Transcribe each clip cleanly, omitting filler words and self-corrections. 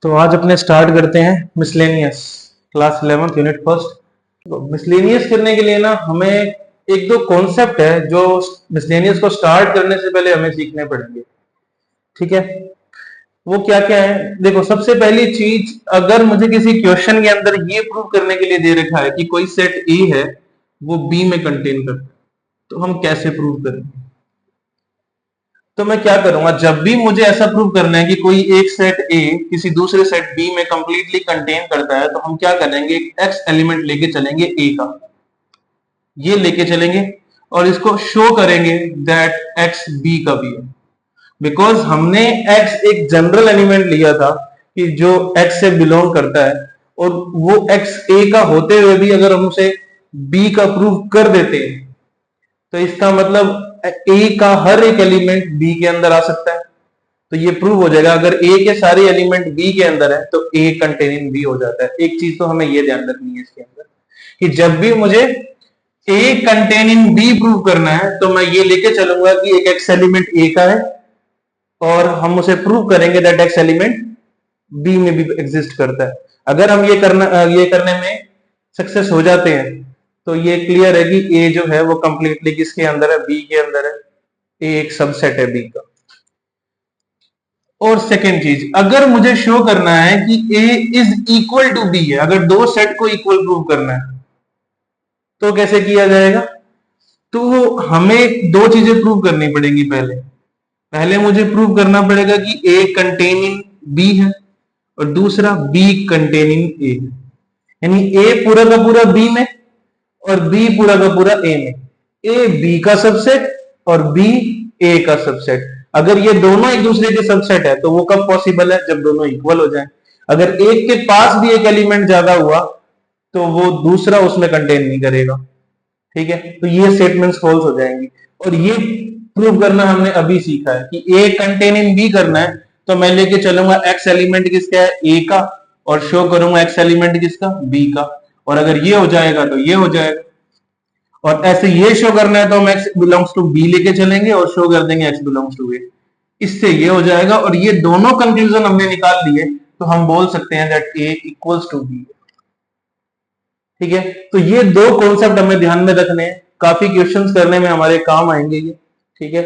तो आज अपने स्टार्ट करते हैं मिसलेनियस क्लास 11 यूनिट फर्स्ट। तो मिसलेनियस करने के लिए ना हमें एक दो कॉन्सेप्ट है जो मिसलेनियस को स्टार्ट करने से पहले हमें सीखने पड़ेंगे। ठीक है, वो क्या क्या है? देखो, सबसे पहली चीज, अगर मुझे किसी क्वेश्चन के अंदर ये प्रूव करने के लिए दे रखा है कि कोई सेट ए है वो बी में कंटेन करता है, तो हम कैसे प्रूव करेंगे? तो मैं क्या करूंगा, जब भी मुझे ऐसा प्रूव करना है कि कोई एक सेट ए किसी दूसरे सेट बी में कंप्लीटली कंटेन करता है, तो हम क्या करेंगे, एक्स एलिमेंट लेके चलेंगे ए का, ये लेके चलेंगे और इसको शो करेंगे दैट एक्स बी का भी है। बिकॉज हमने एक्स एक जनरल एलिमेंट लिया था कि जो एक्स से बिलोंग करता है, और वो एक्स ए का होते हुए भी अगर हम उसे बी का प्रूव कर देते हैं तो इसका मतलब ए का हर एक एलिमेंट बी के अंदर आ सकता है। तो ये प्रूव हो जाएगा, अगर ए के सारे एलिमेंट बी के अंदर है तो ए कंटेनिंग बी हो जाता है। एक चीज तो हमें ये ध्यान रखनी है इसके अंदर कि जब भी मुझे ए कंटेनिंग बी प्रूव करना है तो मैं ये लेके चलूंगा कि एक एक्स एलिमेंट ए का है और हम उसे प्रूव करेंगे दैट एक्स एलिमेंट बी में भी एग्जिस्ट करता है। अगर हम ये करने में सक्सेस हो जाते हैं तो ये क्लियर है कि ए जो है वो कंप्लीटली किसके अंदर है, बी के अंदर है। ए एक सबसेट है बी का। और सेकेंड चीज, अगर मुझे शो करना है कि A is equal to B है, अगर दो सेट को इक्वल प्रूव करना है तो कैसे किया जाएगा? तो हमें दो चीजें प्रूव करनी पड़ेंगी। पहले मुझे प्रूव करना पड़ेगा कि ए कंटेनिंग बी है और दूसरा बी कंटेनिंग ए है। यानी ए पूरा का पूरा बी में और बी पूरा का पूरा ए में। ए बी का सबसेट और बी ए का सबसेट। अगर ये दोनों एक दूसरे के सबसेट है तो वो कब पॉसिबल है? जब दोनों इक्वल हो जाएं। अगर एक के पास भी एक एलिमेंट ज्यादा हुआ तो वो दूसरा उसमें कंटेन नहीं करेगा। ठीक है, तो ये स्टेटमेंट्स फॉल्स हो जाएंगी। और ये प्रूव करना हमने अभी सीखा है कि ए कंटेनिंग बी करना है तो मैं लेके चलूंगा एक्स एलिमेंट किसका है, ए का, और शो करूंगा एक्स एलिमेंट किसका, बी का। और अगर ये हो जाएगा तो ये हो जाएगा। और ऐसे ये शो करना है तो हम एक्स बिलोंग्स टू बी लेके चलेंगे और शो कर देंगे एक्स बिलोंग्स टू ए। इससे ये हो जाएगा और ये दोनों कंक्लूजन हमने निकाल लिए तो हम बोल सकते हैं that A equals to B. ठीक है, तो ये दो कॉन्सेप्ट हमें ध्यान में रखने हैं, काफी क्वेश्चंस करने में हमारे काम आएंगे ये। ठीक है,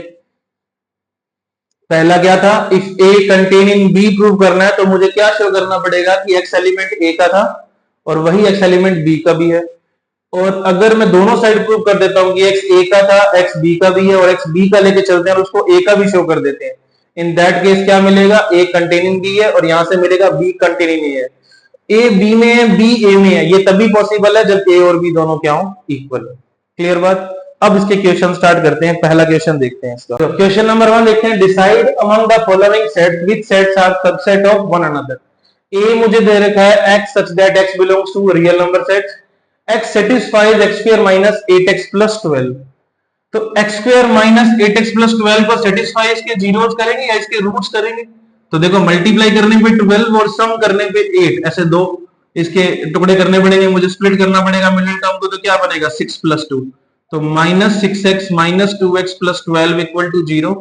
पहला क्या था, if A containing B prove करना है तो मुझे क्या शो करना पड़ेगा कि एक्स एलिमेंट ए का था और वही एक्स एलिमेंट बी का भी है। और अगर मैं दोनों साइड प्रूव कर देता हूं कि एक्स ए का था, एक्स बी का भी है, और एक्स बी का लेके चलते हैं और उसको ए का भी शो कर देते हैं, इन दैट केस क्या मिलेगा, ए कंटेनिंग बी है और यहां से मिलेगा बी कंटेनिंग ए है। ए बी में है, बी ए में है, ये तभी पॉसिबल है जब ए और बी दोनों क्या हो, इक्वल। क्लियर बात? अब इसके क्वेश्चन स्टार्ट करते हैं। पहला क्वेश्चन देखते हैं इसका। तो क्वेश्चन नंबर 1 देखते हैं, decide among the following sets which sets are subset of one another. A मुझे दे रखा है x such that x belongs to real number set, x satisfies x square minus 8x plus 12। तो x square minus 8x plus 12 को satisfy इसके zeros करेंगे या इसके रूट्स करेंगे? तो देखो, मल्टीप्लाई करने पे 12 और सम करने पे 8, ऐसे दो इसके टुकड़े करने पड़ेंगे, मुझे स्प्लिट करना पड़ेगा मिडिल टर्म को। तो क्या बनेगा, 6 plus 2, तो minus 6x minus 2x plus 12 equal to 0।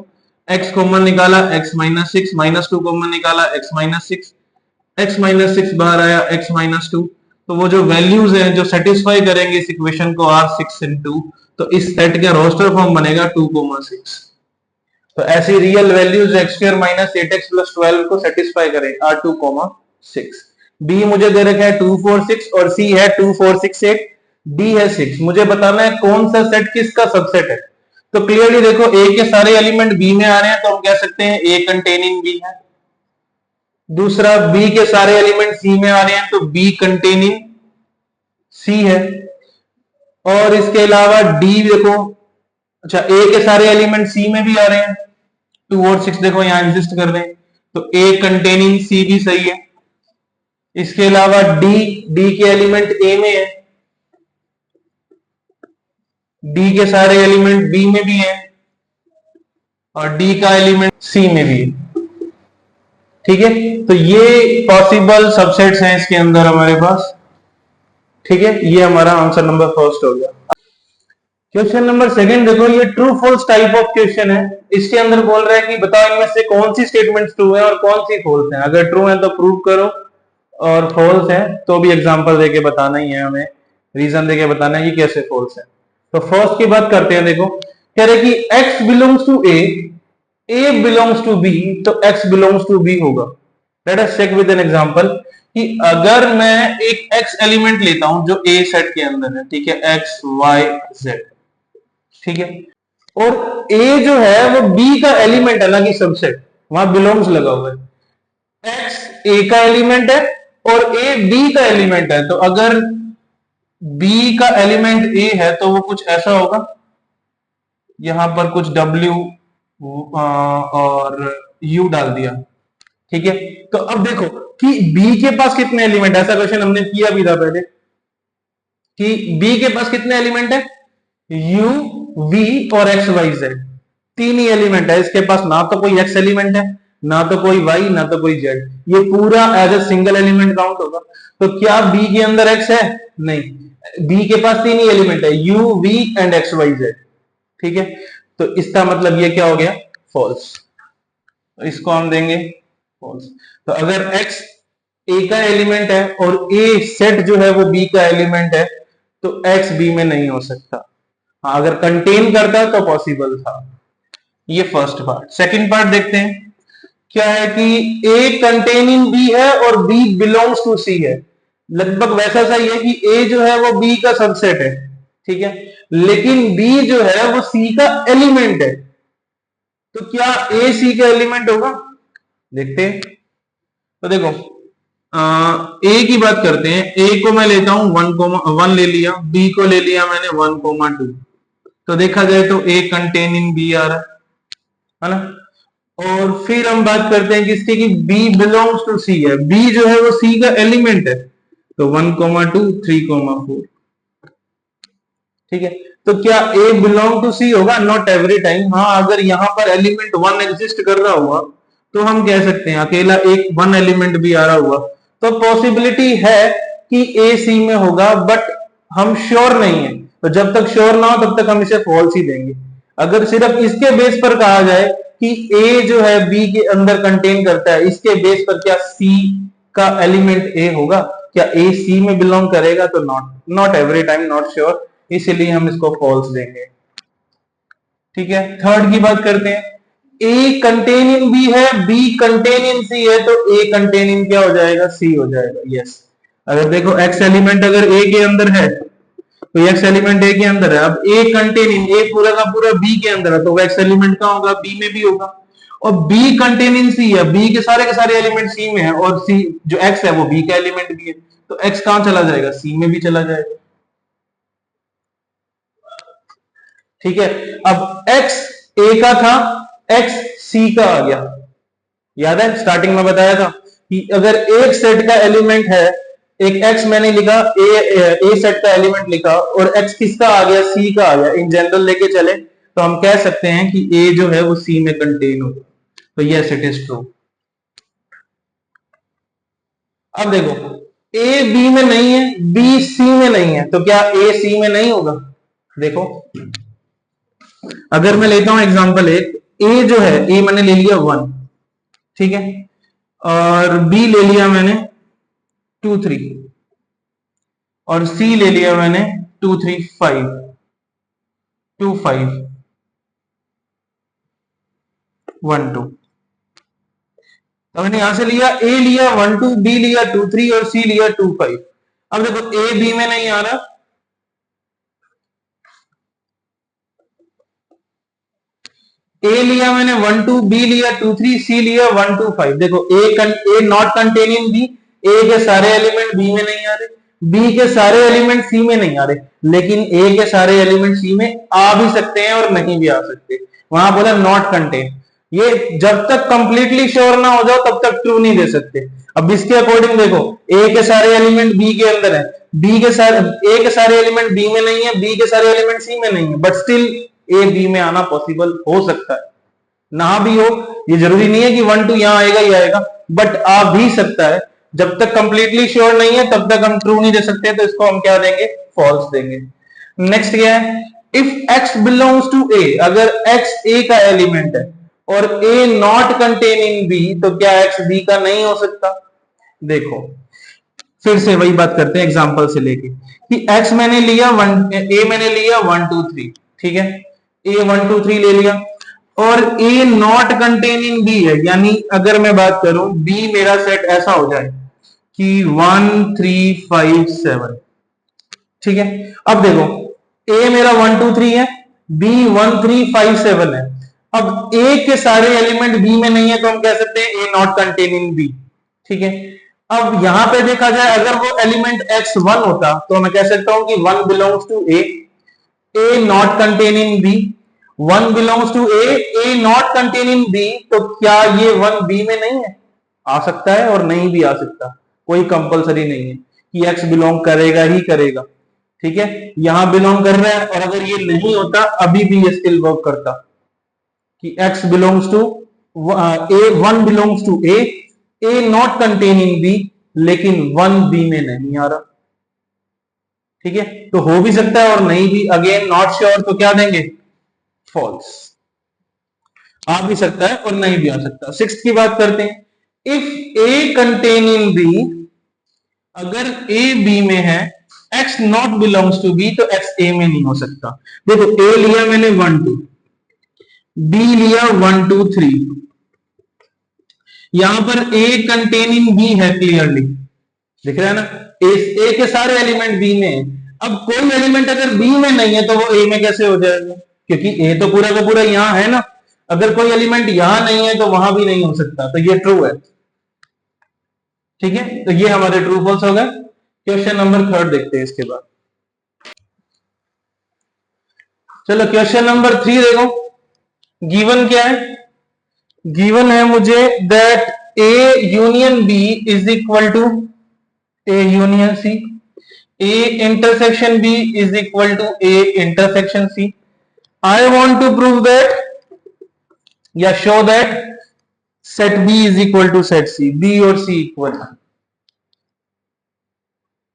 x common निकाला, x माइनस 6, माइनस 2 कॉमन निकाला, x माइनस 6, x माइनस 6 बाहर आया, x माइनस 2। तो वो जो वैल्यूज हैं जो सेटिस्फाई करेंगे इस इक्वेशन को आर 6 इन 2, तो इस सेट का रोस्टर फॉर्म बनेगा 2,6। तो ऐसी real values x square minus 8x plus 12 को सेटिस्फाई करें आर 2,6। b मुझे दे रखा है 2, 4, 6 और c है 2, 4, 6, 8, d है 6। मुझे बताना है कौन सा सेट किसका सबसेट है। तो क्लियरली देखो, a के सारे एलिमेंट b में आ रहे हैं तो हम कह सकते हैं a कंटेनिंग b है। दूसरा, b के सारे एलिमेंट c में आ रहे हैं तो b कंटेनिंग c है। और इसके अलावा d देखो, अच्छा a के सारे एलिमेंट c में भी आ रहे हैं, 2 और 6 देखो यहां एग्जिस्ट कर रहे हैं, तो a कंटेनिंग c भी सही है। इसके अलावा d के एलिमेंट a में है, d के सारे एलिमेंट b में भी है और d का एलिमेंट c में भी है। ठीक है, तो ये पॉसिबल सबसेट्स हैं इसके अंदर हमारे पास। ठीक है, ये हमारा आंसर नंबर फर्स्ट हो गया। क्वेश्चन नंबर सेकंड देखो, ये true false type of question है। इसके अंदर बोल रहा है कि बताओ इनमें से कौन सी स्टेटमेंट्स ट्रू है और कौन सी फॉल्स है। अगर ट्रू है तो प्रूव करो, और फॉल्स है तो भी एग्जांपल देके बताना ही है, हमें रीजन देके बताना है कि कैसे फॉल्स है। तो फर्स्ट की बात करते हैं। देखो कह रहे कि x belongs to a belongs to b, तो x बिलोंग्स टू b होगा। Let us check with an example कि अगर मैं एक x एलिमेंट लेता हूं जो a सेट के अंदर है, ठीक है, x y z, ठीक है, और a जो है वो b का एलिमेंट है ना कि सबसेट, वहां बिलोंग्स लगा हुआ है। x a का एलिमेंट है और a b का एलिमेंट है, तो अगर b का एलिमेंट a है तो वो कुछ ऐसा होगा, यहां पर कुछ w और u डाल दिया, ठीक है। तो अब देखो कि b के पास कितने एलिमेंट, ऐसा क्वेश्चन हमने किया भी था पहले कि b के पास कितने एलिमेंट है, u v और x y z, तीन ही एलिमेंट है इसके पास, ना तो कोई x एलिमेंट है, ना तो कोई y, ना तो कोई z, ये पूरा as a single element count होगा। तो क्या b के अंदर x है, नहीं, b के पास तीन ही एलिमेंट है, u v and x y z, ठीक है। तो इसका मतलब ये क्या हो गया, फॉल्स, तो इसको हम देंगे फॉल्स। तो अगर x a का एलिमेंट है और a सेट जो है वो b का एलिमेंट है, तो x b में नहीं हो सकता। हाँ, अगर कंटेन करता तो पॉसिबल था। ये फर्स्ट पार्ट। सेकंड पार्ट देखते हैं, क्या है कि a कंटेन इन b है और b बिलोंग्स टू c है। लगभग वैसा सा ही है कि a जो है वो b का सबसेट है, ठीक है, लेकिन b जो है वो c का एलिमेंट है। तो क्या a c का एलिमेंट होगा, देखते हैं। तो देखो a की बात करते हैं। a को मैं लेता हूं 1 ले लिया, b को ले लिया मैंने 1,2। तो देखा जाए तो a कंटेन इन b आ रहा है ना। और फिर हम बात करते हैं किसकी, कि b बिलोंग्स टू c है, b जो है वो c का एलिमेंट है, तो 1,2 3,4, ठीक है। तो क्या a बिलोंग टू c होगा, नॉट एवरी टाइम। हाँ, अगर यहां पर एलिमेंट 1 एग्जिस्ट कर रहा हुआ तो हम कह सकते हैं, अकेला एक 1 एलिमेंट भी आ रहा हुआ तो पॉसिबिलिटी है कि a c में होगा, बट हम श्योर नहीं है। तो जब तक श्योर ना हो तब तक हम इसे फॉल्स ही देंगे। अगर सिर्फ इसके बेस पर कहा जाए कि a जो है b के अंदर कंटेन करता है, इसके बेस पर क्या c का एलिमेंट a होगा, क्या a c में बिलोंग करेगा, तो not every time, not sure, इसीलिए हम इसको फॉल्स देंगे, ठीक है। थर्ड की बात करते हैं, a कंटेन इन b है, b कंटेन इन c है, तो a कंटेन इन क्या हो जाएगा, c हो जाएगा। यस, अगर देखो x एलिमेंट अगर a के अंदर है तो x एलिमेंट a के अंदर है, अब a कंटेन इन, a पूरा का पूरा b के अंदर है, तो x एलिमेंट कहां होगा, b में भी होगा। और b कंटेन इन c है, b के सारे एलिमेंट c में है, और c जो x है वो b का एलिमेंट भी है, तो x कहां चला जाएगा, c में भी चला जाएगा, ठीक है। अब x a का था, x c का आ गया। याद है स्टार्टिंग में बताया था कि अगर एक सेट का एलिमेंट है, एक x मैंने लिखा, a सेट का एलिमेंट लिखा, और x किसका आ गया, c का आ गया, इन जनरल लेके चले तो हम कह सकते हैं कि a जो है वो c में कंटेन होगा। तो यस, इट इज ट्रू। अब देखो a b में नहीं है, b c में नहीं है, तो क्या a c में नहीं होगा। देखो अगर मैं लेता हूं एग्जांपल एक, a जो है, a मैंने ले लिया 1, ठीक है, और b ले लिया मैंने 2 3, और c ले लिया मैंने 2 3 5 2 5 1 2। तो मैंने यहां से लिया, a लिया 1 2, b लिया 2 3 और c लिया 2 5। अब देखो a b में नहीं आ रहा, a लिया मैंने 1 2, b लिया 2 3, c लिया 1 2 5। देखो a not contain in b, a के सारे एलिमेंट b में नहीं आ रहे, b के सारे एलिमेंट c में नहीं आ रहे, लेकिन a के सारे एलिमेंट c में आ भी सकते हैं और नहीं भी आ सकते। वहां बोला नॉट कंटेन। ये जब तक कंप्लीटली श्योर ना हो जाओ तब तक ट्रू नहीं दे सकते। अब इसके अकॉर्डिंग देखो, a के सारे एलिमेंट b के अंदर है, a के सारे एलिमेंट b में नहीं है, b के सारे एलिमेंट c में नहीं है, बट स्टिल a b में आना पॉसिबल हो सकता है, ना भी हो, ये जरूरी नहीं है कि 1 2 यहां आएगा ही आएगा, बट आ भी सकता है। जब तक कंप्लीटली श्योर नहीं है तब तक हम ट्रू नहीं दे सकते, तो इसको हम क्या देंगे, फॉल्स देंगे। नेक्स्ट क्या है, if x belongs to a, अगर x a का एलिमेंट है और a not contain in b, तो क्या x b का नहीं हो सकता? देखो फिर से वही बात करते हैं एग्जांपल से लेके कि x मैंने लिया a मैंने लिया 1 2 3, ठीक है, a 1 2 3 ले लिया और a not contain in b है, यानी अगर मैं बात करूं b मेरा सेट ऐसा हो जाए कि 1 3 5 7, ठीक है। अब देखो a मेरा 1 2 3 है, b 1 3 5 7 है। अब a के सारे एलिमेंट b में नहीं है तो हम कह सकते हैं a not contain in b, ठीक है। अब यहां पे देखा जाए अगर वो एलिमेंट x1 होता तो मैं कह सकता हूं कि 1 belongs to a not contain in b, 1 belongs to a not contain in b, तो क्या ये 1 b में नहीं है? आ सकता है और नहीं भी आ सकता, कोई कंपलसरी नहीं है कि x बिलोंग करेगा ही करेगा, ठीक है। यहां बिलोंग कर रहा है और अगर ये नहीं होता अभी भी ये स्टिल वर्क करता कि x belongs to a, 1 belongs to a not contain in b, लेकिन 1 b में नहीं आ रहा, ठीक है। तो हो भी सकता है और नहीं भी, अगेन नॉट श्योर, तो क्या देंगे? फॉल्स। आ भी सकता है और नहीं भी आ सकता। सिक्स्थ की बात करते हैं, if a contain in b, अगर a b में है, x not belongs to b, तो x a में नहीं हो सकता। देखो a लिया मैंने 1 2, b लिया 1 2 3, यहां पर a कंटेन इन b है, क्लियरली दिख रहा है ना, a के सारे एलिमेंट b में है। अब कोई एलिमेंट अगर b में नहीं है तो वो a में कैसे हो जाएगा? क्योंकि a तो पूरा का पूरा यहां है ना, अगर कोई एलिमेंट यहां नहीं है तो वहां भी नहीं हो सकता, तो ये ट्रू है, ठीक है। तो ये हमारे ट्रू फॉल्स हो गए। क्वेश्चन नंबर 3 देखते हैं इसके बाद। चलो क्वेश्चन नंबर 3 देखो, गिवन क्या है? गिवन है मुझे that A union B is equal to A union C, A intersection B is equal to A intersection C। I want to prove that या show that set B is equal to set C, B और C equal,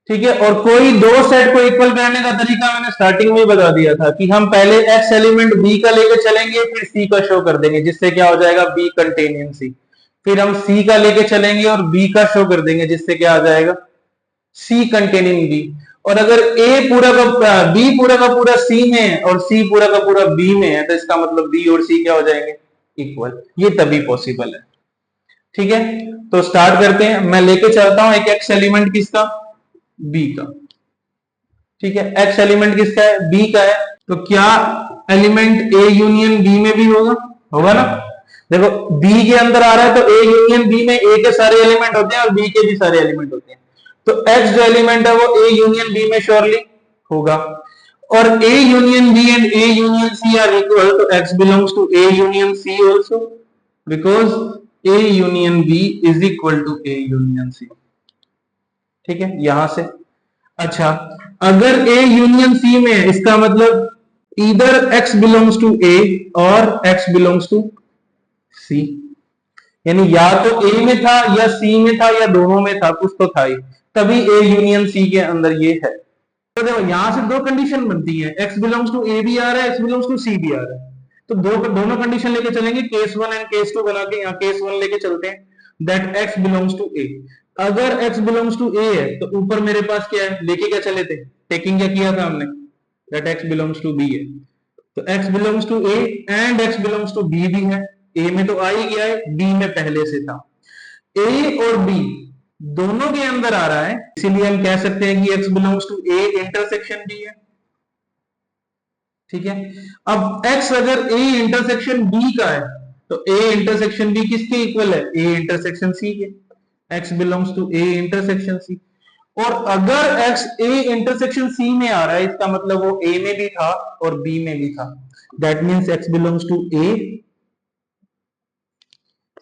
ठीक है। और कोई दो set को इक्वल करने का तरीका मैंने स्टार्टिंग में बता दिया था कि हम पहले x एलिमेंट b का लेके चलेंगे, फिर c का शो कर देंगे, जिससे क्या हो जाएगा? b contain in c। फिर हम c का लेके चलेंगे और b का शो कर देंगे, जिससे क्या आ जाएगा? c contain in b। और अगर a पूरा का b पूरा का पूरा c में है और c पूरा का पूरा b में है, तो इसका मतलब b और c क्या हो जाएंगे? इक्वल। ये तभी पॉसिबल है, ठीक है। तो स्टार्ट करते हैं। मैं लेके चलता हूं एक x एलिमेंट किसका? b का, ठीक है। x एलिमेंट किसका है? b का है। तो क्या एलिमेंट a यूनियन b में भी होगा? होगा ना। देखो b के अंदर आ रहा है तो a यूनियन b में a के सारे एलिमेंट होते हैं और b के भी सारे एलिमेंट होते हैं, तो x जो एलिमेंट है वो a यूनियन b में श्योरली होगा। और a union b and a union c are equal, तो x belongs to a union c also, because a union b is equal to a union c, ठीक है। यहां से अच्छा, अगर A यूनियन C में है, इसका मतलब इधर X बिलोंग्स टू A और X बिलोंग्स टू C, यानी या तो A में था या C में था या दोनों में था, कुछ तो था ही, तभी A यूनियन C के अंदर ये है। तो देखो यहां से दो कंडीशन बनती है, X बिलोंग्स टू A भी आ रहा है, X बिलोंग्स टू C भी आ रहा है, तो दोनों कंडीशन लेके चलेंगे, केस 1 एंड केस 2 बना के। यहाँ केस 1 लेके चलते हैं, that X belongs to A। अगर x बिलोंग्स टू a है तो ऊपर मेरे पास क्या है? लेके क्या चले थे? टेकिंग क्या किया था हमने? That x belongs to b है, तो x belongs to a and x belongs to b भी है। a में तो आ ही गया है, b में पहले से था। a और b दोनों के अंदर आ रहा है, इसीलिए हम कह सकते हैं कि x belongs to a intersection b है, ठीक है। अब x अगर a इंटरसेक्शन b का है तो a इंटरसेक्शन b किसके इक्वल है? a इंटरसेक्शन c के। x belongs to a intersection c। और अगर x a इंटरसेक्शन c में आ रहा है, इसका मतलब वो a में भी था और b में भी था, that means x belongs to a,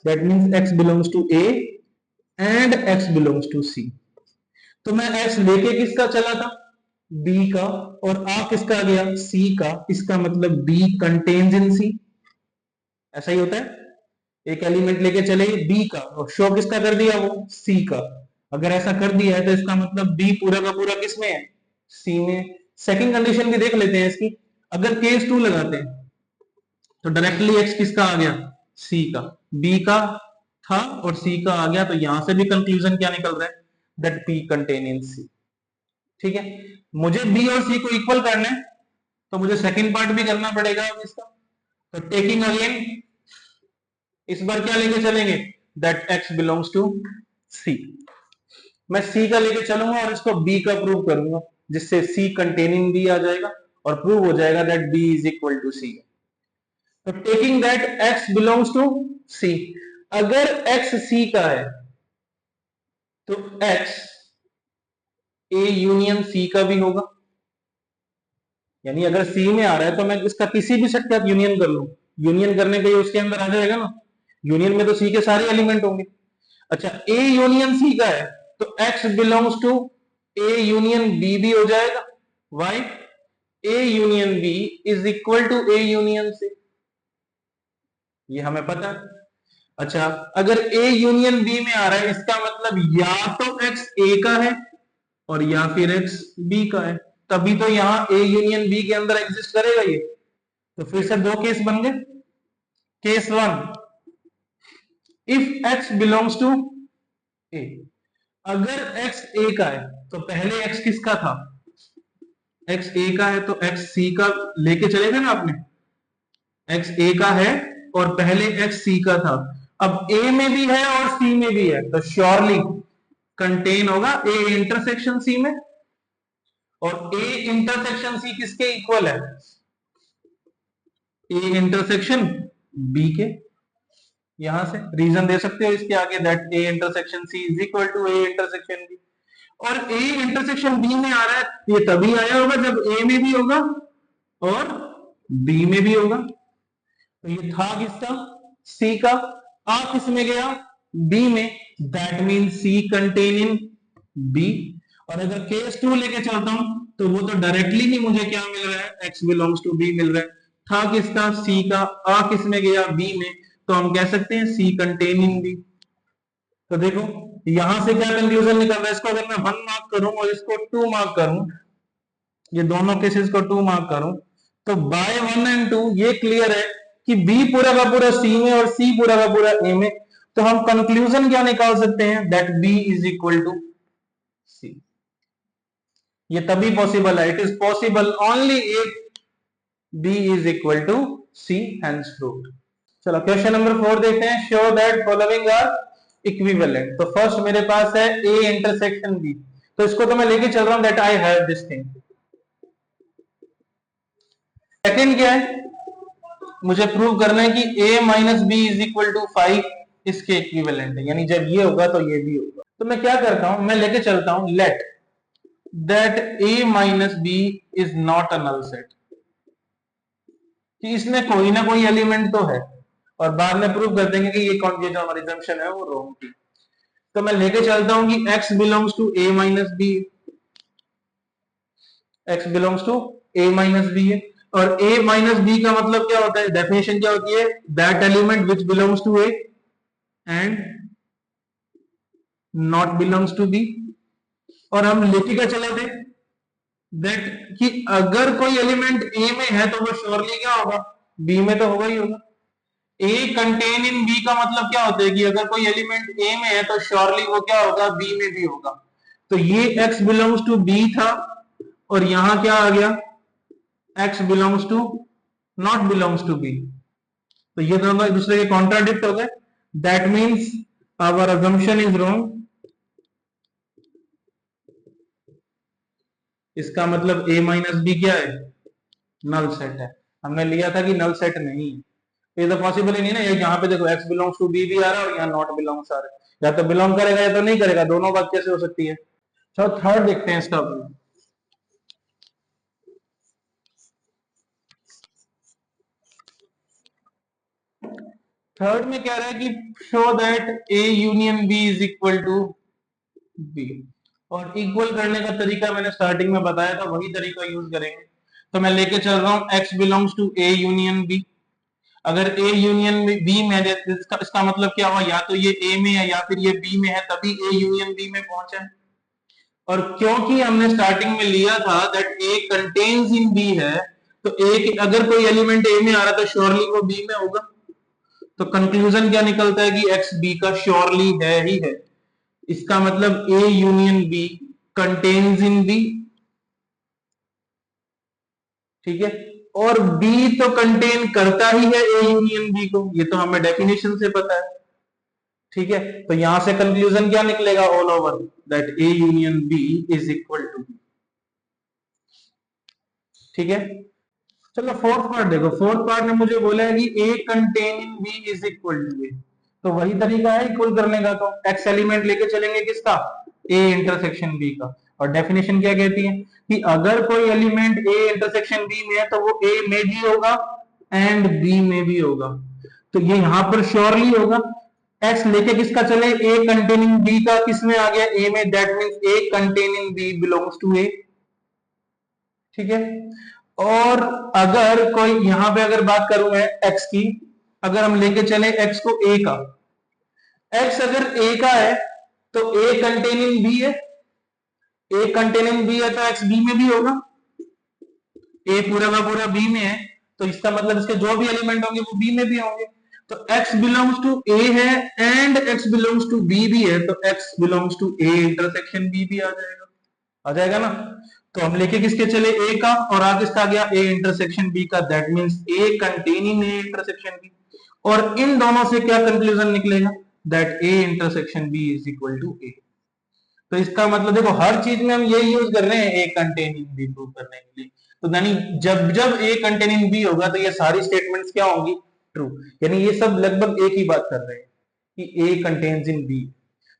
that means x belongs to a and x belongs to c। तो मैं x लेके किसका चला था? b का, और आ किसका गया? c का, इसका मतलब b कंटेन्स इन c। ऐसा ही होता है, एक एलिमेंट लेके चले b का और शो किसका कर दिया? वो c का। अगर ऐसा कर दिया है तो इसका मतलब b पूरा का पूरा किस में है? c में। सेकंड कंडीशन भी देख लेते हैं इसकी, अगर केस टू लगाते हैं तो डायरेक्टली एक्स किसका आ गया, सी का, बी का था और सी का आ गया, तो यहां से भी कंक्लूजन क्या निकल रहा है, दैट पी कंटेन इन सी। ठीक है, मुझे बी और सी को इक्वल करना है तो मुझे सेकंड पार्ट भी करना पड़ेगा अब इसका। तो टेकिंग अगेन, इस बार क्या लेके चलेंगे, दैट एक्स बिलोंग्स टू सी। मैं सी का लेके चलूंगा और इसको बी का प्रूव करूंगा, जिससे सी कंटेनिंग बी आ जाएगा और प्रूव हो जाएगा that B is equal to C. तो taking that x belongs to C, अगर एक्स सी का है तो एक्स ए यूनियन सी का भी होगा। यानी अगर सी में आ रहा है तो मैं इसका किसी भी सेट का यूनियन कर लूं, यूनियन करने के लिए उसके अंदर आ जाएगा ना, यूनियन में तो सी के सारे एलिमेंट होंगे। अच्छा, ए यूनियन सी का है तो X belongs to A union B भी हो जाएगा। Why, A union B is equal to A union C, ये हमें पता है। अच्छा, अगर ए यूनियन बी में आ रहा है इसका मतलब या तो एक्स ए का है और या फिर एक्स बी का है, तभी तो यहां ए यूनियन बी के अंदर एग्जिस्ट करेगा ये। तो फिर से दो केस बन गए। Case one, if x belongs to A, अगर एक्स ए का है तो पहले एक्स किसका था, एक्स ए का है तो एक्स सी का लेके चले थे ना आपने, एक्स ए का है और पहले एक्स सी का था, अब ए में भी है और सी में भी है तो श्योरली कंटेन होगा ए इंटरसेक्शन सी में। और ए इंटरसेक्शन सी किसके इक्वल है, ए इंटरसेक्शन बी के। यहां से रीजन दे सकते हो इसके आगे, that A intersection C is equal to A intersection B. और ए इंटरसेक्शन बी में आ रहा है ये तभी आया होगा जब ए में भी होगा और बी में भी होगा। तो ये था किसका, सी का, आ किस में गया, बी में, that mean C contain in B. और अगर केस टू लेके चलता हूं तो वो तो डायरेक्टली ही मुझे क्या मिल रहा है, एक्स बिलोंग्स टू बी मिल रहा है, था किसका, सी का, आ किस में गया, बी में, तो हम कह सकते हैं सी कंटेन इन बी। तो देखो यहां से क्या कंक्लूजन निकल रहा है, इसको अगर मैं 1 मार्क करूं और इसको 2 मार्क करूं, ये दोनों केसेस को 2 मार्क करूं, तो बाय 1 एंड 2 ये क्लियर है कि बी पूरा का पूरा सी में और सी पूरा का पूरा ए में। तो हम कंक्लूजन क्या निकाल सकते हैं, that B is equal to C. ये तभी पॉसिबल है, it is possible only if B is equal to C, hence proved. चलो क्वेश्चन नंबर 4 देखते हैं, show that following are equivalent. तो फर्स्ट मेरे पास है ए इंटरसेक्शन बी, तो इसको तो मैं लेके चल रहा हूं that I have this thing. Second क्या है, मुझे प्रूव करना है कि a minus B is equal to 5 इसके इक्विवेलेंट है, यानी जब ये होगा तो ये भी होगा। तो मैं क्या करता हूं, मैं लेके चलता हूं let that a minus B is not a null set, कि इसमें कोई ना कोई एलिमेंट तो है, और बाद में प्रूव कर देंगे कि ये जो हमारी assumption है वो रॉन्ग थी। तो मैं लेके चलता हूं कि x belongs to a minus B, x belongs to a minus B है, और a माइनस बी का मतलब क्या होता है, डेफिनेशन क्या होती है, that element which belongs to a and not belongs to B. और हम लेके क्या चले थे, दैट कि अगर कोई एलिमेंट a में है तो वो श्योरली क्या होगा, b में तो होगा ही होगा। a कंटेन इन b का मतलब क्या होता है कि अगर कोई एलिमेंट a में है तो श्योरली वो क्या होगा, b में भी होगा। तो ये x बिलोंग्स टू b था और यहां क्या आ गया, x belongs to not belongs to b। तो ये दोनों एक दूसरे के कॉन्ट्राडिक्ट हो गए, that means our assumption is wrong. इसका मतलब a माइनस बी क्या है, नल सेट है। हमने लिया था कि नल सेट नहीं है, तो ये तो पॉसिबल ही नहीं ना। यहाँ पे देखो x बिलोंग्स टू बी भी आ रहा है और यहाँ नॉट बिलोंग्स आ रहा है, या तो बिलोंग करेगा या तो नहीं करेगा, दोनों बात कैसे हो सकती है। चलो थर्ड देखते हैं इसका। थर्ड में कह रहा है कि show that A union B is equal to B, और इक्वल करने का तरीका मैंने स्टार्टिंग में बताया था, वही तरीका यूज करेंगे। तो मैं लेके चल रहा हूं x belongs to A union B. अगर ए यूनियन बी में है इसका मतलब क्या हुआ, या तो ये ए में है या फिर ये बी में है, तभी ए यूनियन बी में पहुंचा है। और क्योंकि हमने स्टार्टिंग में लिया था that A contains in B है, तो एक अगर कोई एलिमेंट ए में आ रहा तो श्योरली वो बी में होगा। तो कंक्लूजन क्या निकलता है कि एक्स बी का श्योरली है ही है। इसका मतलब A union B contains in B, ठीक है, और बी तो कंटेन करता ही है ए यूनियन बी को, ये तो हमें डेफिनेशन से पता है, ठीक है। तो यहां से कंक्लूजन क्या निकलेगा, all over that A union B is equal to, ठीक है। चलो फोर्थ पार्ट देखो, फोर्थ पार्ट में मुझे बोला है कि A containing B is equal to A, तो वही तरीका है इक्वल करने का, तो एक्स एलिमेंट लेके चलेंगे किसका, ए इंटरसेक्शन बी का। और डेफिनेशन क्या कहती है कि अगर कोई एलिमेंट ए इंटरसेक्शन बी में है तो वो ए में भी होगा एंड बी में भी होगा। तो ये यहां पर श्योरली होगा। एक्स लेके किसका चले, ए कंटेनिंग बी का, किस में आ गया, ए में, that means A containing B belongs to A, ठीक है। और अगर कोई यहां पे अगर बात करूं मैं एक्स की, अगर हम लेके चले एक्स को ए का, एक्स अगर ए का है तो ए कंटेनिंग बी है, ए कंटेनिंग बी है तो एक्स बी में भी होगा, ए पूरा का पूरा बी में है तो इसका मतलब इसके जो भी एलिमेंट होंगे वो बी में भी होंगे। तो x बिलोंग्स टू ए है and x belongs to B भी है, तो x belongs to A intersection B भी आ जाएगा ना। तो हम लेके किसके चले, ए का, और आ किसका गया, ए इंटरसेक्शन बी का, that means A containing A intersection B. और इन दोनों से क्या कंक्लूजन निकलेगा, that A intersection B is equal to A. तो इसका मतलब देखो हर चीज में हम ये यूज कर रहे हैं ए कंटेनिंग बी प्रूव करने के लिए। तो यानी जब जब ए कंटेनिंग बी होगा तो ये सारी स्टेटमेंट्स क्या होंगी, ट्रू। यानी ये सब लगभग एक ही बात कर रहे हैं कि ए कंटेन्स इन बी।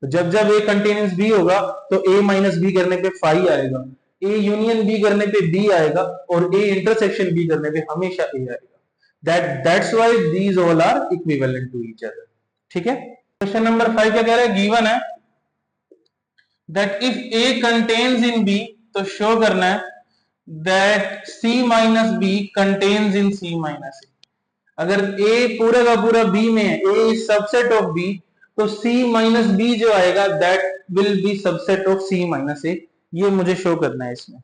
तो जब जब ए कंटेन्स बी होगा तो ए माइनस बी करने पे फाई आएगा, ए यूनियन बी करने पे बी आएगा, और ए इंटरसेक्शन बी करने पे हमेशा ए आएगा। That's why these all are equivalent to each other, ठीक है। क्वेश्चन नंबर 5 क्या कह रहा है, गिवन है that if A contains in B, तो शो करना है that C minus B contains in C minus A। अगर A पूरा का पूरा B में है, A is subset of B, तो C minus B जो आएगा that will be subset of C minus A। ये मुझे शो करना है इसमें,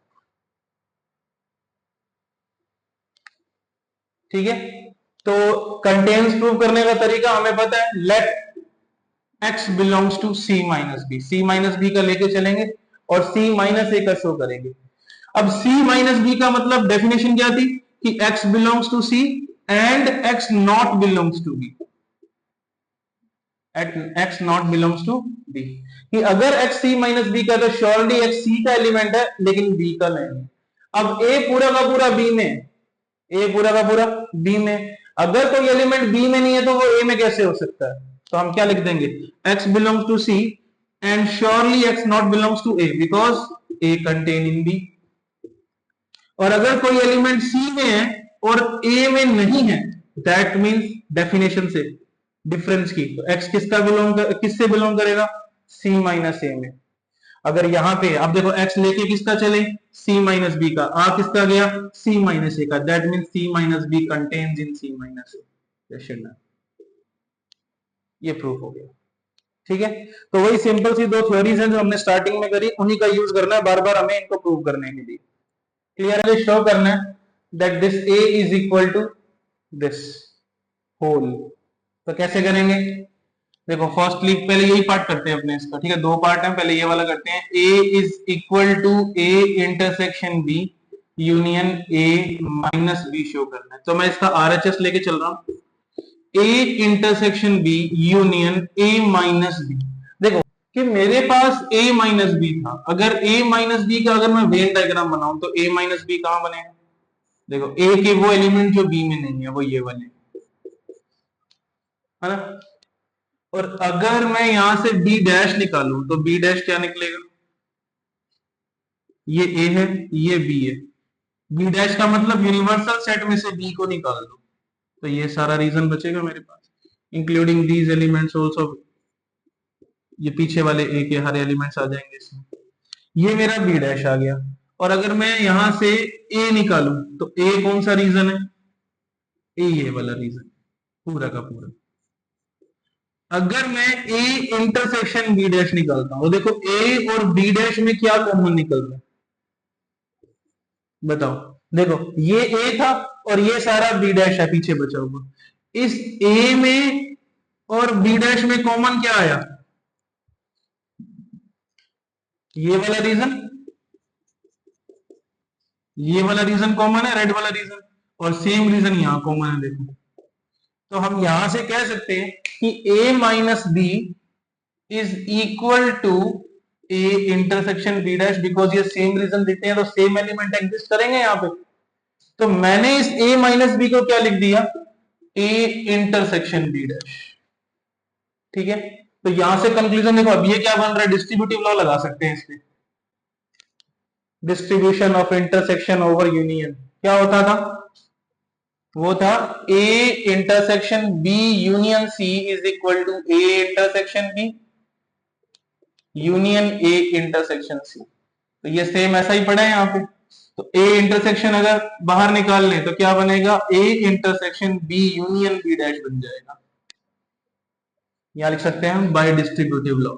ठीक है। तो कंटेन्स प्रूव करने का तरीका हमें पता है, let x belongs to c minus B, c minus B का लेके चलेंगे और c माइनस ए का शो करेंगे। अब c माइनस बी का मतलब डेफिनेशन क्या थी कि x belongs to c and x not belongs to b, x not belongs to b। कि अगर x c माइनस बी का तो श्योरली x c का एलिमेंट है लेकिन b का नहीं है। अब a पूरा का पूरा b में, a पूरा का पूरा b में, अगर कोई एलिमेंट b में नहीं है तो वो a में कैसे हो सकता है, तो हम क्या लिख देंगे, x belongs to C and surely x not belongs to A because A contain in B। और अगर कोई एलिमेंट C में है और A में नहीं है, दैट मींस डेफिनेशन से डिफरेंस की, तो x किससे बिलोंग करेगा, C माइनस A में। अगर यहाँ पे अब देखो x लेके किसका चले, C माइनस B का, आ किसका गया, C माइनस A का, that means C minus B contains in C minus A। ये प्रूफ हो गया, ठीक है। तो वही सिंपल सी दो थ्योरीज हैं जो हमने स्टार्टिंग में करी, उन्हीं का यूज करना है बार बार हमें इनको प्रूव करने के लिए। क्लियरली शो करना है that this a is equal to this whole. तो कैसे करेंगे, देखो फर्स्टली पहले यही पार्ट करते हैं अपने इसका, ठीक है, दो पार्ट है, पहले ये वाला करते हैं। a is equal to a intersection b union a minus b show करना है। तो मैं इसका RHS लेके चल रहा हूं, A intersection B union A minus B. देखो कि मेरे पास A माइनस बी था, अगर A माइनस बी का अगर मैं वेन डायग्राम बनाऊं तो A माइनस बी कहां बनेगा, देखो A के वो एलिमेंट जो B में नहीं है वो ये वाले, है ना। और अगर मैं यहां से B डैश निकालूं तो B डैश क्या निकलेगा, ये A है ये B है, B डैश का मतलब यूनिवर्सल सेट में से B को निकाल दो, तो ये सारा रीजन बचेगा मेरे पास, इंक्लूडिंग दीज एलिमेंट्स आल्सो, ये पीछे वाले ए के हर एलिमेंट्स आ जाएंगे इसमें। ये मेरा बी डैश आ गया। और अगर मैं यहां से ए निकालूं तो ए कौन सा रीजन है, ए ये वाला रीजन पूरा का पूरा। अगर मैं ए इंटरसेक्शन बी डैश निकालता हूं, देखो ए और बी डैश में क्या कॉमन निकल रहा है, बताओ, देखो ये ए था और ये सारा बी डैश है पीछे बचा हुआ। इस ए में और बी डैश में कॉमन क्या आया? ये वाला रीजन, ये वाला रीजन कॉमन है, रेड वाला रीजन, और सेम रीजन यहां कॉमन है। देखो तो हम यहां से कह सकते हैं कि a minus B is equal to A intersection B dash, because ये सेम रीजन देते हैं तो सेम एलिमेंट एग्जिस्ट करेंगे यहां पे। तो मैंने इस a माइनस बी को क्या लिख दिया? A intersection B dash. ठीक है, तो यहां से कंक्लूजन देखो, अब ये क्या बन रहा है? डिस्ट्रीब्यूटिव लॉ लगा सकते हैं इस पे, distribution of intersection over union. क्या होता था? वो था A intersection B union C is equal to A intersection B union A intersection C. तो ये सेम ऐसा ही पड़ा है यहाँ पे। तो ए इंटरसेक्शन अगर बाहर निकाल लें तो क्या बनेगा? A intersection B union B dash बन जाएगा। यहां लिख सकते हैं हम बाय डिस्ट्रीब्यूटिव लॉ।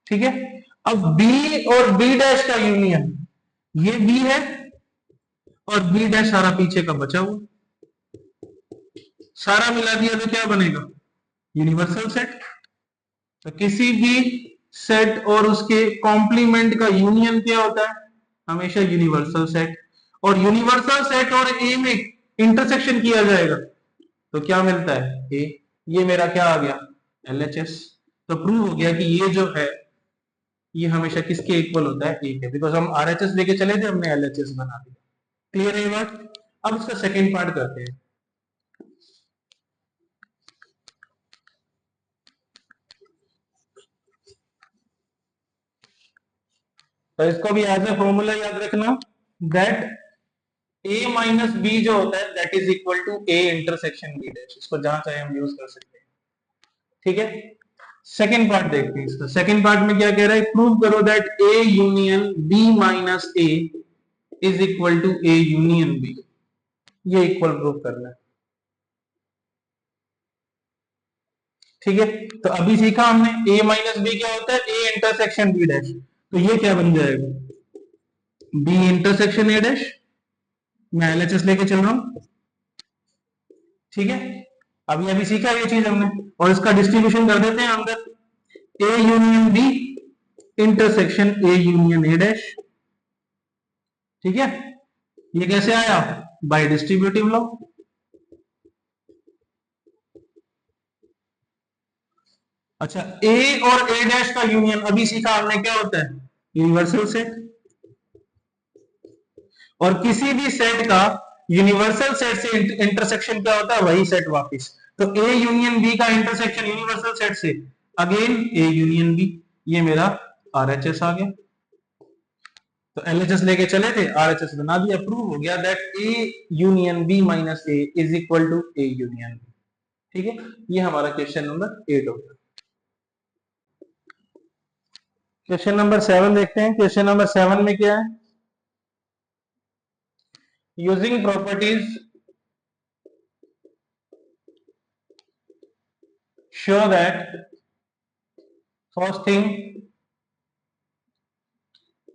ठीक है, अब बी और बी डैश का यूनियन, ये बी है और बी डैश सारा पीछे का बचा हुआ, सारा मिला दिया तो क्या बनेगा? Universal set. तो किसी भी सेट और उसके कॉम्प्लीमेंट का यूनियन क्या होता है? हमेशा यूनिवर्सल सेट। और यूनिवर्सल सेट और ए में इंटरसेक्शन किया जाएगा तो क्या मिलता है? ए। ये मेरा क्या आ गया? एलएचएस। तो प्रूव हो गया कि ये जो है ये हमेशा किसके इक्वल होता है? ए के, बिकॉज हम आरएचएस लेके चले थे, हमने एलएचएस बना दिया। क्लियर है ये बात? अब इसका सेकेंड पार्ट करते हैं। तो इसको भी एज ए फॉर्मूला याद रखना, दैट ए माइनस बी जो होता है that is equal to A intersection B dash. इसको जहां चाहे हम यूज कर सकते हैं। ठीक है, सेकेंड पार्ट देखते हैं इसका। सेकेंड पार्ट में क्या कह रहा है? प्रूव करो that A union B minus A is equal to A union B. ये इक्वल प्रूव करना है। ठीक है, तो अभी सीखा हमने ए माइनस बी क्या होता है? A intersection B dash. तो ये क्या बन जाएगा? B intersection A dash. मैं एलएचएस लेके चल रहा हूं। ठीक है, अभी अभी सीखा ये चीज हमने, और इसका डिस्ट्रीब्यूशन कर देते हैं अंदर। A union B intersection A union A dash. ठीक है, ये कैसे आया? By distributive law. अच्छा, ए और ए डैश का यूनियन अभी सीखा हमने क्या होता है? Universal set. और किसी भी सेट का यूनिवर्सल सेट से इंटरसेक्शन क्या होता है? वही सेट वापिस। तो ए यूनियन बी का इंटरसेक्शन यूनिवर्सल सेट से, अगेन ए यूनियन बी। ये मेरा आरएचएस आ गया। तो एलएचएस लेके चले थे, आरएचएस बना दिया। प्रूव हो गया that A union B minus A is equal to A union B. ठीक है, ये हमारा क्वेश्चन नंबर 8 होगा। क्वेश्चन नंबर 7 देखते हैं। क्वेश्चन नंबर 7 में क्या है? Using properties show that first thing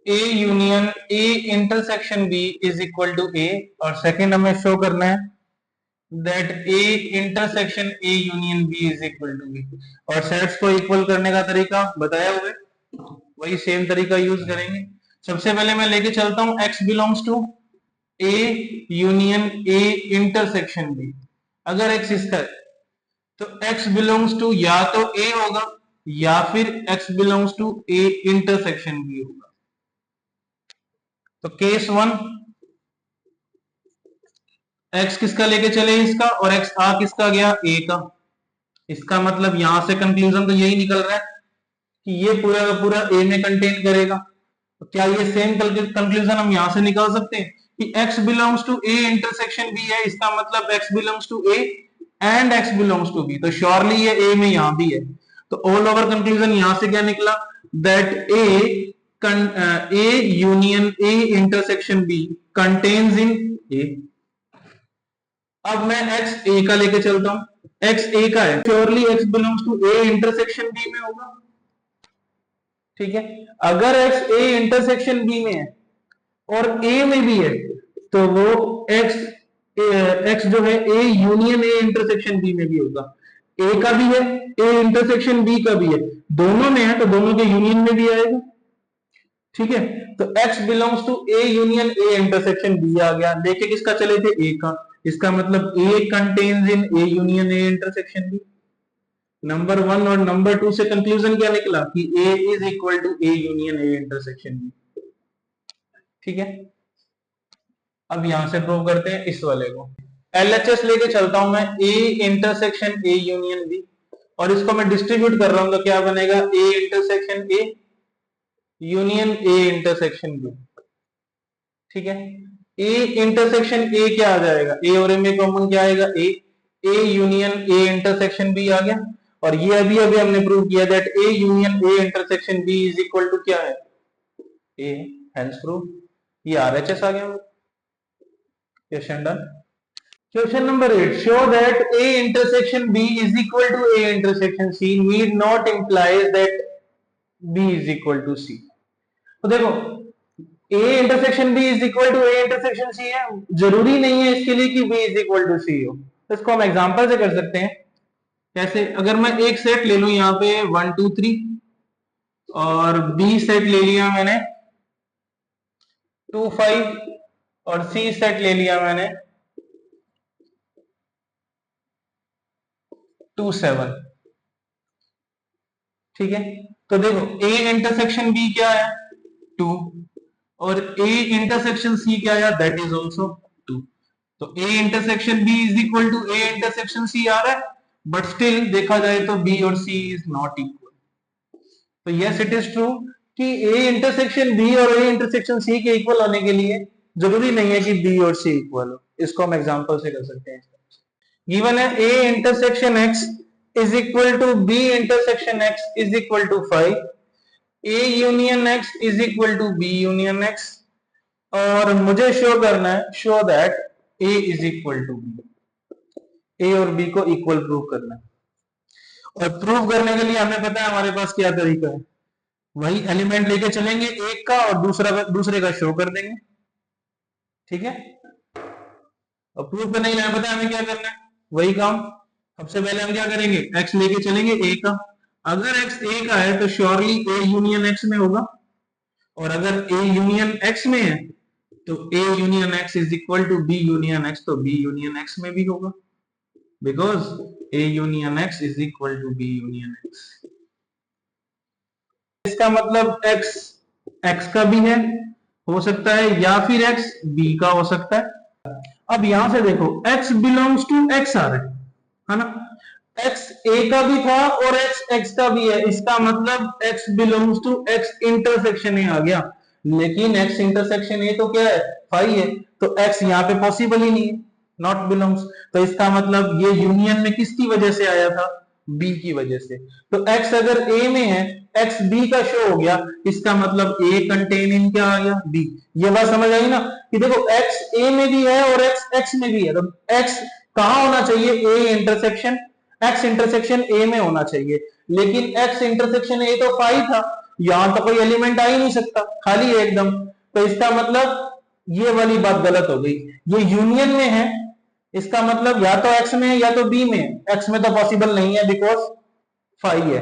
A union A intersection B is equal to A, और सेकंड हमें शो करना है that A intersection A union B is equal to B। और सेट्स को इक्वल करने का तरीका बताया हुआ है, वही सेम तरीका यूज करेंगे। सबसे पहले मैं लेके चलता हूं X belongs to A union A intersection B। अगर X इसका है तो x बिलोंग्स टू या तो a होगा या फिर x belongs to a intersection b होगा। तो केस 1, x किसका लेके चले? इसका, और x आ किसका गया? a का। इसका मतलब यहां से कंक्लूजन तो यही निकल रहा है कि ये पूरा का पूरा a में कंटेन करेगा। तो क्या ये सेम कंक्लूजन हम यहां से निकाल सकते हैं कि x belongs to a intersection b है, इसका मतलब x belongs to a and x belongs to b। तो श्योरली ये a में यहां भी है। तो ऑल ओवर कंक्लूजन यहां से क्या निकला? That a union a intersection b contains in a। अब मैं x a का लेके चलता हूं। x a का है, surely x belongs to a intersection b में होगा। ठीक है। अगर एक्स ए इंटरसेक्शन बी में है और ए में भी है तो वो एक्स जो है A union A intersection B में भी होगा। ए का भी है, ए इंटरसेक्शन बी का भी है, दोनों में है तो दोनों के यूनियन में भी आएगा। ठीक है, तो x belongs to A union A intersection B आ गया। लेके किसका चले थे? ए का। इसका मतलब A contains in A union A intersection B. Number 1 और नंबर 2 से कंक्लूजन क्या निकला कि A is equal to A union A intersection B. ठीक है, अब यहां से प्रूव करते हैं इस वाले को। एलएचएस लेके चलता हूं मैं, A intersection A union B, और इसको मैं डिस्ट्रीब्यूट कर रहा हूं तो क्या बनेगा? A intersection A union A intersection B. ठीक है, ए इंटरसेक्शन ए क्या आ जाएगा? ए और ए में कॉमन क्या आएगा? A. A union A intersection B आ गया। और ये अभी अभी हमने प्रूव किया that A union A intersection B is equal to क्या है? ए। Hence prove. ये आरएचएस आ गया। Question done. Question number 8, show that A intersection B is equal to A intersection C need not implies that B is equal to C. तो देखो, A intersection B is equal to A intersection सी है, जरूरी नहीं है इसके लिए कि B is equal to सी हो। तो इसको हम एग्जांपल से कर सकते हैं। कैसे? अगर मैं एक सेट ले लूं यहां पे 1 2 3 और बी सेट ले लिया मैंने 2 5 और सी सेट ले लिया मैंने 2 7। ठीक है, तो देखो ए इंटरसेक्शन बी क्या है? 2, और ए इंटरसेक्शन सी क्या है? That is also 2। तो A intersection B is equal to A intersection C आ रहा है, बट स्टिल देखा जाए तो बी और सी इज नॉट इक्वल। तो यस इट इज ट्रू कि ए इंटरसेक्शन बी और ए इंटरसेक्शन सी के इक्वल होने के लिए जरूरी नहीं है कि बी और सी इक्वल हो। इसको हम एग्जांपल से कर सकते हैं। गिवन है A intersection X is equal to B intersection X is equal to 5, A union X is equal to B union X, और मुझे शो करना है, show that A is equal to B. A और B को equal prove करना है, और prove करने के लिए हमें पता है हमारे पास क्या तरीका है। वही एलिमेंट लेके चलेंगे एक का और दूसरे का शो कर देंगे। ठीक है, और प्रूव करने के लिए हमें पता है हमें क्या करना है, वही काम। सबसे पहले हम क्या करेंगे? एक्स लेके चलेंगे ए का। अगर एक्स ए का है तो श्योरली ए यूनियन एक्स में होगा, और अगर ए यूनियन एक्स में है तो A union X is equal to B union X, तो बी यूनियन एक्स में भी होगा, because A union X is equal to B union X. इसका मतलब एक्स एक्स का भी है, हो सकता है, या फिर एक्स बी का हो सकता है। अब यहां से देखो x बिलोंग्स टू x आ रहा है ना? x a का भी था और x x का भी है, इसका मतलब x belongs to x intersection a आ गया। लेकिन x इंटरसेक्शन a तो क्या है? 5 है, तो x यहाँ पे पॉसिबल ही नहीं है, नॉट बिलोंग्स। तो इसका मतलब ये यूनियन में किसकी वजह से आया था? b की वजह से। तो x अगर a में है, x b का शो हो गया, इसका मतलब a कंटेन इन क्या आ गया? b। ये बात समझ आई ना कि देखो x a में भी है और x x में भी है, तो x कहां होना चाहिए? a intersection x intersection a में होना चाहिए, लेकिन x इंटरसेक्शन a तो 5 था, यहां तो कोई एलिमेंट आ ही नहीं सकता, खाली है एकदम। तो इसका मतलब ये वाली बात गलत हो गई, ये यूनियन में है, इसका मतलब या तो x में है या तो b में। x में तो पॉसिबल नहीं है बिकॉज 5 है,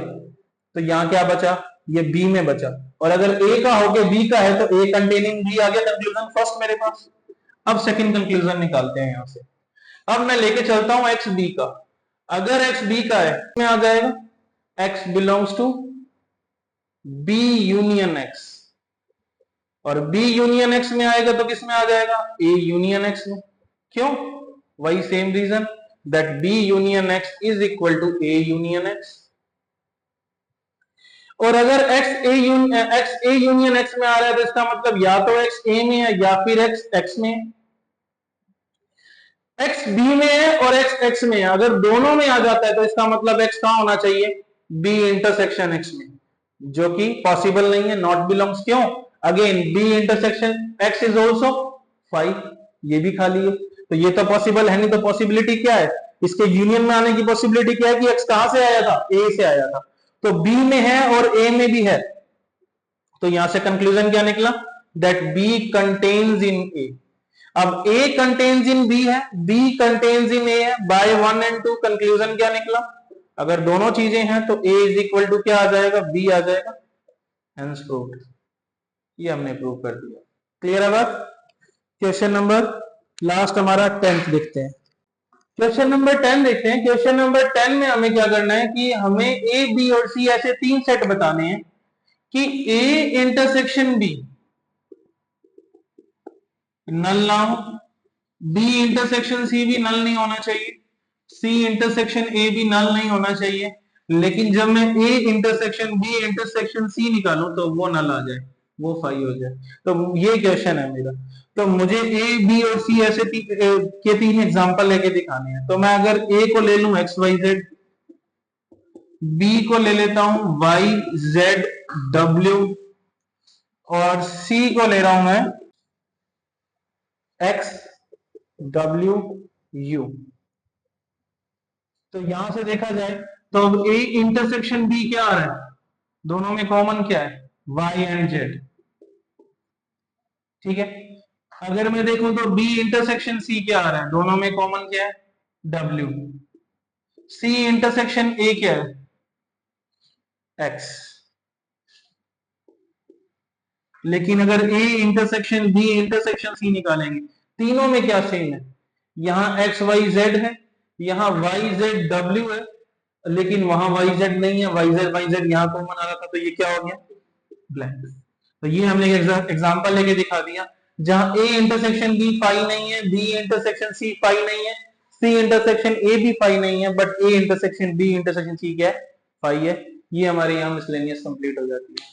तो यहां क्या बचा? ये b में बचा। और अगर a का होके b का है तो a कंटेनिंग b आ गया, कंक्लूजन फर्स्ट मेरे पास। अब सेकंड कंक्लूजन निकालते हैं यहां से। अब मैं लेके चलता हूं x b का। अगर x b का है में आ जाएगा x belongs to b union x, और b यूनियन x में आएगा तो किस में आ जाएगा? a यूनियन x में। क्यों? वही same reason that b union x is equal to a union x। और अगर x a यूनियन x में आ रहा है तो इसका मतलब या तो x a में है या फिर x x में है। x b में है और x x में है, अगर दोनों में आ जाता है तो इसका मतलब x कहां होना चाहिए? b इंटरसेक्शन x में, जो कि पॉसिबल नहीं है, नॉट बिलोंग्स। क्यों? Again b intersection x is also 5, ये भी खाली है, तो ये तो पॉसिबल है नहीं। तो पॉसिबिलिटी क्या है? इसके यूनियन में आने की पॉसिबिलिटी क्या है कि x कहां से आया था? a से आया था, तो b में है और a में भी है, तो यहां से कंक्लूजन क्या निकला, दैट बी कंटेन्स इन ए। अब ए कंटेन्स इन बी है, बी कंटेन्स इन ए है, बाय 1 and 2 कंक्लूजन क्या निकला, अगर दोनों चीजें हैं तो ए इज इक्वल टू क्या आ जाएगा, बी आ जाएगा, हेंस प्रूव्ड। ये हमने प्रूव कर दिया। क्लियर है बात। क्वेश्चन नंबर लास्ट हमारा 10th देखते हैं। क्वेश्चन नंबर 10 देखते हैं। क्वेश्चन नंबर 10 में हमें क्या करना है कि हमें ए बी और सी ऐसे 3 सेट बताने हैं कि ए इंटरसेक्शन बी नल ना हो, बी इंटरसेक्शन सी भी नल नहीं होना चाहिए, सी इंटरसेक्शन ए भी नल नहीं होना चाहिए, लेकिन जब मैं A intersection B intersection C निकालूं तो वो नल आ जाए, वो फाई हो जाए। तो ये क्वेश्चन है मेरा। तो मुझे ए बी और सी ऐसे के 3 एग्जांपल लेके दिखाने हैं। तो मैं अगर ए को ले लूं एक्स वाई जेड, बी को ले लेता हूं वाई जेड डब्ल्यू, और सी को ले रहा हूं मैं एक्स डब्ल्यू यू। तो यहां से देखा जाए तो अब ए इंटरसेक्शन बी क्या आ रहा है, दोनों में कॉमन क्या है, वाई एंड जेड। ठीक है। अगर मैं देखूं तो बी इंटरसेक्शन सी क्या आ रहा है, दोनों में कॉमन क्या है, डब्ल्यू। सी इंटरसेक्शन ए क्या है, एक्स। लेकिन अगर A intersection B intersection C निकालेंगे, तीनों में क्या सेम है, यहां एक्स वाई जेड है, यहां वाई जेड डब्ल्यू है, लेकिन वहां वाई जेड नहीं है, वाई जेड यहां कॉमन आ रहा था, तो ये क्या हो गया, ब्लैंक। तो ये हमने एग्जांपल लेके दिखा दिया, जहां ए इंटरसेक्शन बी फाई नहीं है, बी इंटरसेक्शन सी फाई नहीं है, सी इंटरसेक्शन ए भी फाई नहीं है, but A intersection B intersection C क्या है, फाई है। ये हमारे यहाँ मिसलेनियस कंप्लीट हो जाती है।